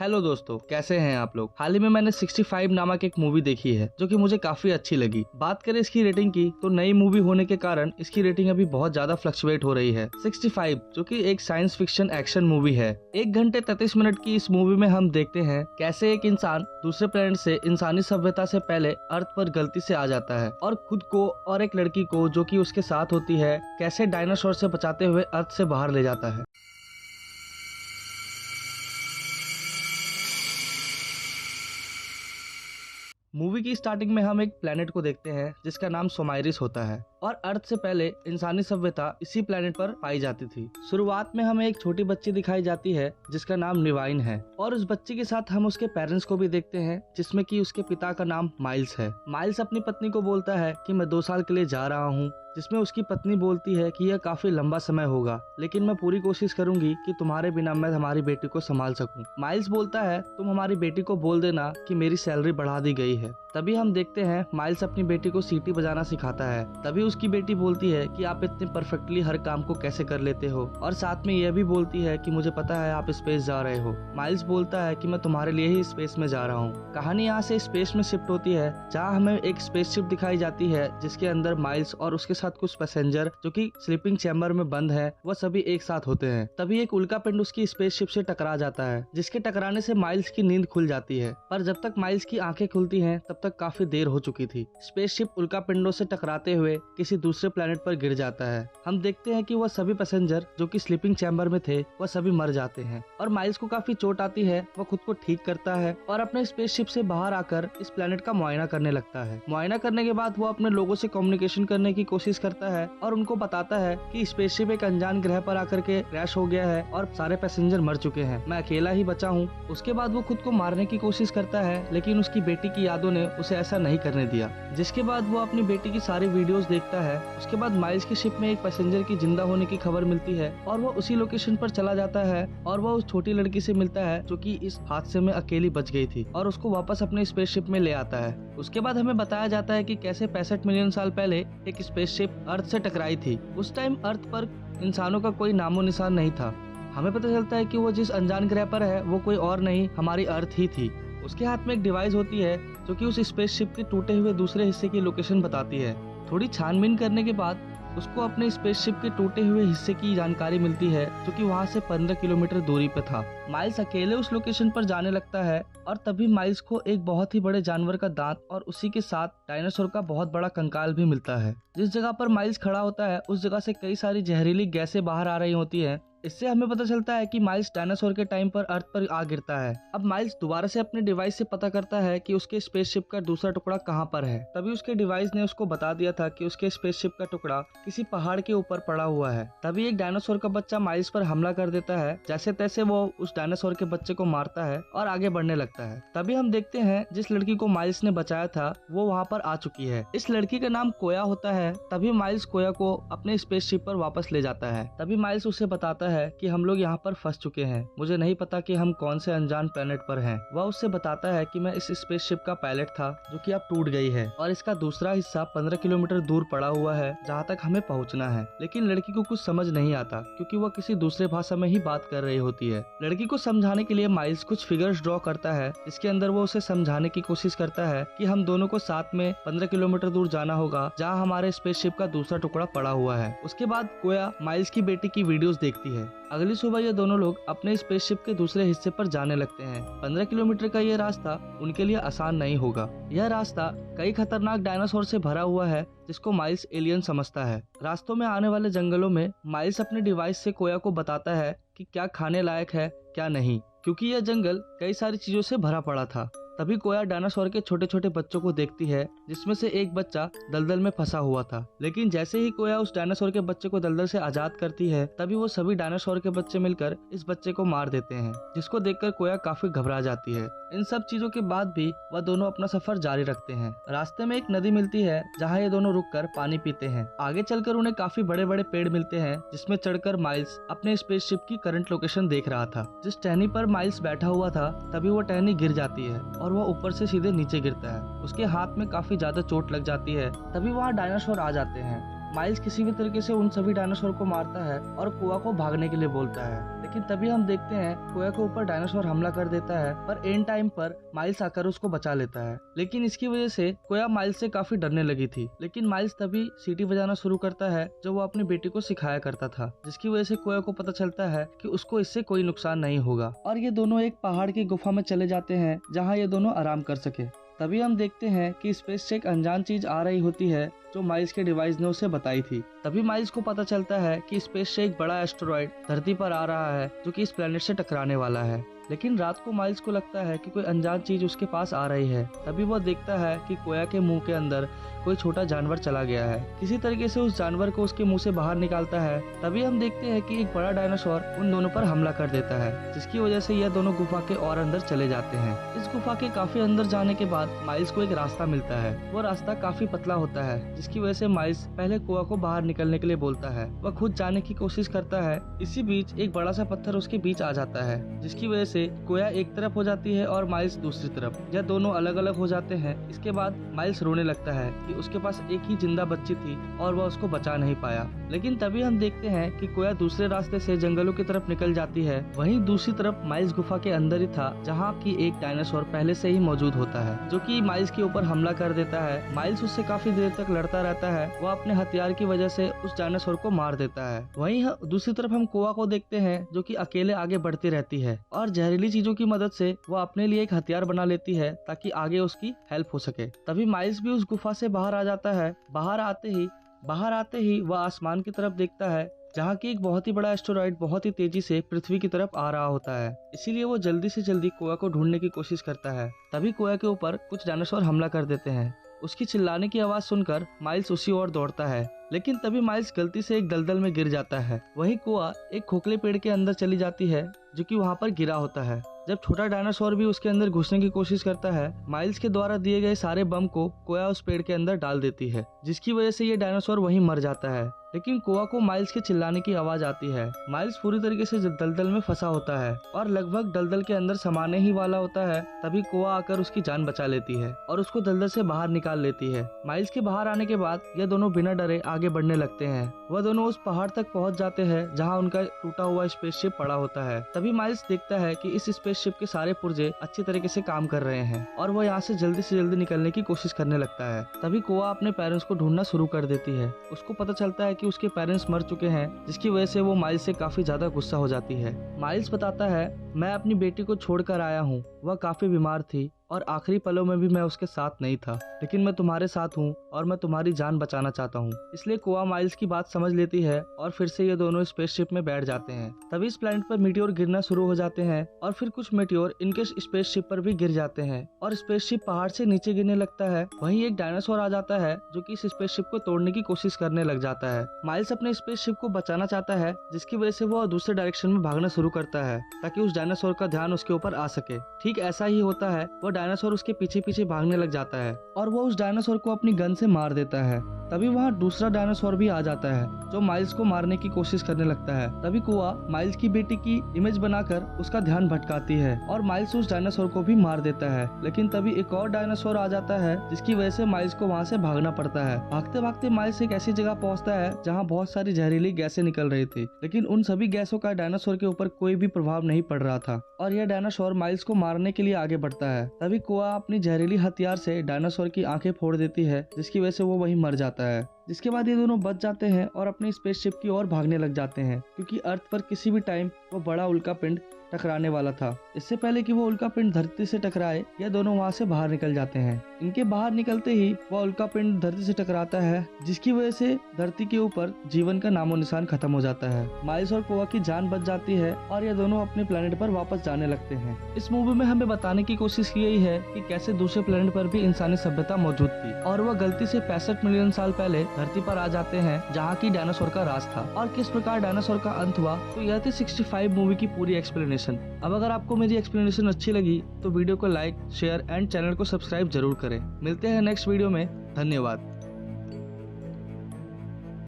Hello दोस्तों, कैसे हैं आप लोग। हाल ही में मैंने 65 नामक एक मूवी देखी है जो कि मुझे काफी अच्छी लगी। बात करें इसकी रेटिंग की तो नई मूवी होने के कारण इसकी रेटिंग अभी बहुत ज्यादा फ्लक्चुएट हो रही है। 65 जो कि एक साइंस फिक्शन एक्शन मूवी है। 1 घंटे 33 मिनट की इस मूवी में हम देखते हैं कैसे एक इंसान दूसरे प्लेनेट से इंसानी सभ्यता से पहले अर्थ पर गलती से आ जाता है और खुद को और एक लड़की को जो कि उसके साथ होती है कैसे डायनासोर से बचाते हुए अर्थ से बाहर ले जाता है। मूवी की स्टार्टिंग में हम एक प्लेनेट को देखते हैं जिसका नाम सोमाइरिस होता है और अर्थ से पहले इंसानी सभ्यता इसी प्लेनेट पर पाई जाती थी। शुरुआत में हमें एक छोटी बच्ची दिखाई जाती है जिसका नाम निवाइन है और उस बच्ची के साथ हम उसके पेरेंट्स को भी देखते हैं जिसमें कि उसके पिता का नाम माइल्स है। माइल्स अपनी पत्नी को बोलता है कि मैं 2 साल के लिए जा रहा हूँ, जिसमें उसकी पत्नी बोलती है कि यह काफी लंबा समय होगा लेकिन मैं पूरी कोशिश करूंगी कि तुम्हारे बिना मैं हमारी बेटी को संभाल सकूं। माइल्स बोलता है तुम हमारी बेटी को बोल देना कि मेरी सैलरी बढ़ा दी गई है। तभी हम देखते हैं माइल्स अपनी बेटी को सीटी बजाना सिखाता है। तभी उसकी बेटी बोलती है कि आप इतने परफेक्टली हर काम को कैसे कर लेते हो और साथ में यह भी बोलती है कि मुझे पता है आप स्पेस जा रहे हो। माइल्स बोलता है कि मैं तुम्हारे लिए ही स्पेस में जा रहा हूँ। कहानी यहाँ से स्पेस में शिफ्ट होती है जहाँ हमें एक स्पेसशिप दिखाई जाती है जिसके अंदर माइल्स और उसके साथ कुछ पैसेंजर जो कि स्लीपिंग चैम्बर में बंद है वह सभी एक साथ होते हैं। तभी एक उल्का पिंड उसकी स्पेसशिप से टकरा जाता है जिसके टकराने से माइल्स की नींद खुल जाती है, पर जब तक माइल्स की आंखें खुलती हैं तब तक काफी देर हो चुकी थी। स्पेसशिप उल्का पिंडों से टकराते हुए किसी दूसरे प्लेनेट पर गिर जाता है। हम देखते हैं कि वह सभी पैसेंजर जो कि स्लीपिंग चैम्बर में थे वह सभी मर जाते हैं और माइल्स को काफी चोट आती है। वह खुद को ठीक करता है और अपने स्पेसशिप से बाहर आकर इस प्लेनेट का मुआयना करने लगता है। मुआयना करने के बाद वो अपने लोगों से कम्युनिकेशन करने की कोशिश करता है और उनको बताता है कि स्पेसशिप एक अनजान ग्रह पर आकर के क्रैश हो गया है और सारे पैसेंजर मर चुके हैं, मैं अकेला ही बचा हूँ। उसके बाद वो खुद को मारने की कोशिश करता है लेकिन उसकी बेटी की यादों ने उसे ऐसा नहीं करने दिया, जिसके बाद वो अपनी बेटी की सारी वीडियोस देखता है। उसके बाद माइल्स की शिप में एक पैसेंजर की जिंदा होने की खबर मिलती है और वो उसी लोकेशन पर चला जाता है और वो उस छोटी लड़की से मिलता है जो कि इस हादसे में अकेली बच गई थी और उसको वापस अपने स्पेसशिप में ले आता है। उसके बाद हमें बताया जाता है कि कैसे 65 मिलियन साल पहले एक स्पेसशिप अर्थ से टकराई थी। उस टाइम अर्थ पर इंसानों का कोई नामो निशान नहीं था। हमें पता चलता है कि वो जिस अनजान ग्रह पर है वो कोई और नहीं हमारी अर्थ ही थी। उसके हाथ में एक डिवाइस होती है जो कि उस स्पेसशिप के टूटे हुए दूसरे हिस्से की लोकेशन बताती है। थोड़ी छानबीन करने के बाद उसको अपने स्पेसशिप के टूटे हुए हिस्से की जानकारी मिलती है जो कि वहाँ से 15 किलोमीटर दूरी पे था। माइल्स अकेले उस लोकेशन पर जाने लगता है और तभी माइल्स को एक बहुत ही बड़े जानवर का दांत और उसी के साथ डायनासोर का बहुत बड़ा कंकाल भी मिलता है। जिस जगह पर माइल्स खड़ा होता है उस जगह से कई सारी जहरीली गैसें बाहर आ रही होती है। इससे हमें पता चलता है कि माइल्स डायनासोर के टाइम पर अर्थ पर आ गिरता है। अब माइल्स दोबारा से अपने डिवाइस से पता करता है कि उसके स्पेसशिप का दूसरा टुकड़ा कहाँ पर है। तभी उसके डिवाइस ने उसको बता दिया था कि उसके स्पेसशिप का टुकड़ा किसी पहाड़ के ऊपर पड़ा हुआ है। तभी एक डायनासोर का बच्चा माइल्स पर हमला कर देता है। जैसे तैसे वो उस डायनासोर के बच्चे को मारता है और आगे बढ़ने लगता है। तभी हम देखते हैं जिस लड़की को माइल्स ने बचाया था वो वहाँ पर आ चुकी है। इस लड़की का नाम कोया होता है। तभी माइल्स कोया को अपने स्पेसशिप पर वापस ले जाता है। तभी माइल्स उसे बताता है कि हम लोग यहाँ पर फंस चुके हैं, मुझे नहीं पता कि हम कौन से अनजान प्लेनेट पर हैं। वह उससे बताता है कि मैं इस स्पेसशिप का पायलट था जो कि अब टूट गई है और इसका दूसरा हिस्सा 15 किलोमीटर दूर पड़ा हुआ है जहाँ तक हमें पहुँचना है। लेकिन लड़की को कुछ समझ नहीं आता क्योंकि वह किसी दूसरे भाषा में ही बात कर रही होती है। लड़की को समझाने के लिए माइल्स कुछ फिगर्स ड्रॉ करता है जिसके अंदर वो उसे समझाने की कोशिश करता है कि हम दोनों को साथ में 15 किलोमीटर दूर जाना होगा जहाँ हमारे स्पेसशिप का दूसरा टुकड़ा पड़ा हुआ है। उसके बाद कोया माइल्स की बेटी की वीडियोस देखती है। अगली सुबह ये दोनों लोग अपने स्पेसशिप के दूसरे हिस्से पर जाने लगते हैं। 15 किलोमीटर का ये रास्ता उनके लिए आसान नहीं होगा। यह रास्ता कई खतरनाक डायनासोर से भरा हुआ है जिसको माइल्स एलियन समझता है। रास्तों में आने वाले जंगलों में माइल्स अपने डिवाइस से कोया को बताता है कि क्या खाने लायक है क्या नहीं, क्योंकि यह जंगल कई सारी चीजों से भरा पड़ा था। तभी कोया डायनासोर के छोटे छोटे बच्चों को देखती है जिसमें से एक बच्चा दलदल में फंसा हुआ था। लेकिन जैसे ही कोया उस डायनासोर के बच्चे को दलदल से आजाद करती है तभी वो सभी डायनासोर के बच्चे मिलकर इस बच्चे को मार देते हैं, जिसको देखकर कोया काफी घबरा जाती है। इन सब चीजों के बाद भी वह दोनों अपना सफर जारी रखते हैं। रास्ते में एक नदी मिलती है जहाँ ये दोनों रुककर पानी पीते हैं। आगे चलकर उन्हें काफी बड़े बड़े पेड़ मिलते हैं जिसमें चढ़कर माइल्स अपने स्पेसशिप की करंट लोकेशन देख रहा था। जिस टहनी पर माइल्स बैठा हुआ था तभी वो टहनी गिर जाती है और वह ऊपर से सीधे नीचे गिरता है। उसके हाथ में काफी ज्यादा चोट लग जाती है। तभी वहाँ डायनासोर आ जाते हैं। माइल्स किसी भी तरीके से उन सभी डायनासोर को मारता है और कोया को भागने के लिए बोलता है, लेकिन तभी हम देखते हैं कोया के ऊपर डायनासोर हमला कर देता है, पर एंड टाइम पर माइल्स आकर उसको बचा लेता है। लेकिन इसकी वजह से कोया माइल्स से काफी डरने लगी थी। लेकिन माइल्स तभी सीटी बजाना शुरू करता है जो वो अपनी बेटी को सिखाया करता था, जिसकी वजह से कोया को पता चलता है कि उसको इससे कोई नुकसान नहीं होगा और ये दोनों एक पहाड़ की गुफा में चले जाते हैं जहाँ ये दोनों आराम कर सके। तभी हम देखते हैं कि स्पेस से एक अनजान चीज आ रही होती है जो माइल्स के डिवाइस ने उसे बताई थी। तभी माइल्स को पता चलता है कि स्पेस से एक बड़ा एस्टेरॉइड धरती पर आ रहा है जो कि इस प्लेनेट से टकराने वाला है। लेकिन रात को माइल्स को लगता है कि कोई अनजान चीज उसके पास आ रही है। तभी वह देखता है कि कोया के मुंह के अंदर कोई छोटा जानवर चला गया है। किसी तरीके से उस जानवर को उसके मुंह से बाहर निकालता है। तभी हम देखते हैं कि एक बड़ा डायनासोर उन दोनों पर हमला कर देता है, जिसकी वजह से यह दोनों गुफा के और अंदर चले जाते हैं। इस गुफा के काफी अंदर जाने के बाद माइल्स को एक रास्ता मिलता है। वो रास्ता काफी पतला होता है, जिसकी वजह से माइल्स पहले कोया को बाहर निकलने के लिए बोलता है। वह खुद जाने की कोशिश करता है। इसी बीच एक बड़ा सा पत्थर उसके बीच आ जाता है, जिसकी वजह से कोया एक तरफ हो जाती है और माइल्स दूसरी तरफ। यह दोनों अलग अलग हो जाते हैं। इसके बाद माइल्स रोने लगता है कि उसके पास एक ही जिंदा बच्ची थी और वह उसको बचा नहीं पाया। लेकिन तभी हम देखते हैं कि कोया दूसरे रास्ते से जंगलों की तरफ निकल जाती है। वहीं दूसरी तरफ माइल्स गुफा के अंदर ही था, जहाँ की एक डायनासोर पहले से ही मौजूद होता है, जो कि माइल्स के ऊपर हमला कर देता है। माइल्स उससे काफी देर तक लड़ता रहता है। वह अपने हथियार की वजह से उस डायनासोर को मार देता है। वहीं दूसरी तरफ हम कोया को देखते हैं, जो कि अकेले आगे बढ़ती रहती है और जहरीली चीजों की मदद से वह अपने लिए एक हथियार बना लेती है ताकि आगे उसकी हेल्प हो सके। तभी माइल्स भी उस गुफा से बाहर आ जाता है। बाहर आते ही वह आसमान की तरफ देखता है, जहाँ की एक बहुत ही बड़ा एस्टेरॉइड बहुत ही तेजी से पृथ्वी की तरफ आ रहा होता है। इसीलिए वो जल्दी से जल्दी कोया को ढूंढने की कोशिश करता है। तभी कोया के ऊपर कुछ डायनासोर हमला कर देते हैं। उसकी चिल्लाने की आवाज सुनकर माइल्स उसी ओर दौड़ता है, लेकिन तभी माइल्स गलती से एक दलदल में गिर जाता है। वहीं कोया एक खोखले पेड़ के अंदर चली जाती है, जो कि वहाँ पर गिरा होता है। जब छोटा डायनासोर भी उसके अंदर घुसने की कोशिश करता है, माइल्स के द्वारा दिए गए सारे बम को कोया उस पेड़ के अंदर डाल देती है, जिसकी वजह से ये डायनासोर वहीं मर जाता है। लेकिन कोया को माइल्स के चिल्लाने की आवाज आती है। माइल्स पूरी तरीके से दलदल में फंसा होता है और लगभग दलदल के अंदर समाने ही वाला होता है। तभी कोया आकर उसकी जान बचा लेती है और उसको दलदल से बाहर निकाल लेती है। माइल्स के बाहर आने के बाद ये दोनों बिना डरे आगे बढ़ने लगते हैं। वह दोनों उस पहाड़ तक पहुंच जाते हैं जहां उनका टूटा हुआ स्पेसशिप पड़ा होता है। तभी माइल्स देखता है कि इस स्पेसशिप के सारे पुर्जे अच्छी तरीके से काम कर रहे हैं और वह यहाँ से जल्दी निकलने की कोशिश करने लगता है। तभी कोया अपने पेरेंट्स को ढूंढना शुरू कर देती है। उसको पता चलता है कि उसके पेरेंट्स मर चुके हैं, जिसकी वजह से वो माइल्स से काफी ज्यादा गुस्सा हो जाती है। माइल्स बताता है, मैं अपनी बेटी को छोड़कर आया हूँ। वह काफी बीमार थी और आखिरी पलों में भी मैं उसके साथ नहीं था, लेकिन मैं तुम्हारे साथ हूँ और मैं तुम्हारी जान बचाना चाहता हूँ। इसलिए कोया माइल्स की बात समझ लेती है और फिर से ये दोनों स्पेसशिप में बैठ जाते हैं। तभी इस प्लेनेट पर मीटियोर गिरना शुरू हो जाते हैं और फिर कुछ मीटियोर इनके स्पेसशिप पर भी गिर जाते हैं और स्पेसशिप पहाड़ से नीचे गिरने लगता है। वहीं एक डायनासोर आ जाता है जो कि इस स्पेसशिप को तोड़ने की कोशिश करने लग जाता है। माइल्स अपने स्पेसशिप को बचाना चाहता है, जिसकी वजह से वो दूसरे डायरेक्शन में भागना शुरू करता है ताकि उस डायनासोर का ध्यान उसके ऊपर आ सके। ठीक ऐसा ही होता है। वो डायनासोर उसके पीछे पीछे भागने लग जाता है और वो उस डायनासोर को अपनी गन से मार देता है। तभी वहाँ दूसरा डायनासोर भी आ जाता है जो माइल्स को मारने की कोशिश करने लगता है। तभी कोया माइल्स की बेटी की इमेज बनाकर उसका ध्यान भटकाती है और माइल्स उस डायनासोर को भी मार देता है। लेकिन तभी एक और डायनासोर आ जाता है, जिसकी वजह से माइल्स को वहाँ से भागना पड़ता है। भागते भागते माइल्स एक ऐसी जगह पहुँचता है जहाँ बहुत सारी जहरीली गैसें निकल रही थी, लेकिन उन सभी गैसों का डायनासोर के ऊपर कोई भी प्रभाव नहीं पड़ रहा था और यह डायनासोर माइल्स को मारने के लिए आगे बढ़ता है। तभी कोया अपनी जहरीली हथियार से डायनासोर की आंखें फोड़ देती है, जिसकी वजह से वो वहीं मर जाता है। जिसके बाद ये दोनों बच जाते हैं और अपनी स्पेसशिप की ओर भागने लग जाते हैं, क्योंकि अर्थ पर किसी भी टाइम वो बड़ा उल्का पिंड टकराने वाला था। इससे पहले कि वो उल्का पिंड धरती से टकराए, ये दोनों वहां से बाहर निकल जाते हैं। इनके बाहर निकलते ही वह उल्का पिंड धरती से टकराता है, जिसकी वजह से धरती के ऊपर जीवन का नामो निशान खत्म हो जाता है। माइल्स और कोया की जान बच जाती है और ये दोनों अपने प्लेनेट पर वापस जाने लगते हैं। इस मूवी में हमें बताने की कोशिश की गई है कि कैसे दूसरे प्लेनेट पर भी इंसानी सभ्यता मौजूद थी और वह गलती से 65 मिलियन साल पहले धरती पर आ जाते हैं, जहाँ की डायनासोर का राज था और किस प्रकार डायनासोर का अंत हुआ। तो यह थी 65 मूवी की पूरी एक्सप्लेनेशन। अब अगर आपको मेरी एक्सप्लेनेशन अच्छी लगी तो वीडियो को लाइक, शेयर एंड चैनल को सब्सक्राइब जरूर करें। मिलते हैं नेक्स्ट वीडियो में। धन्यवाद।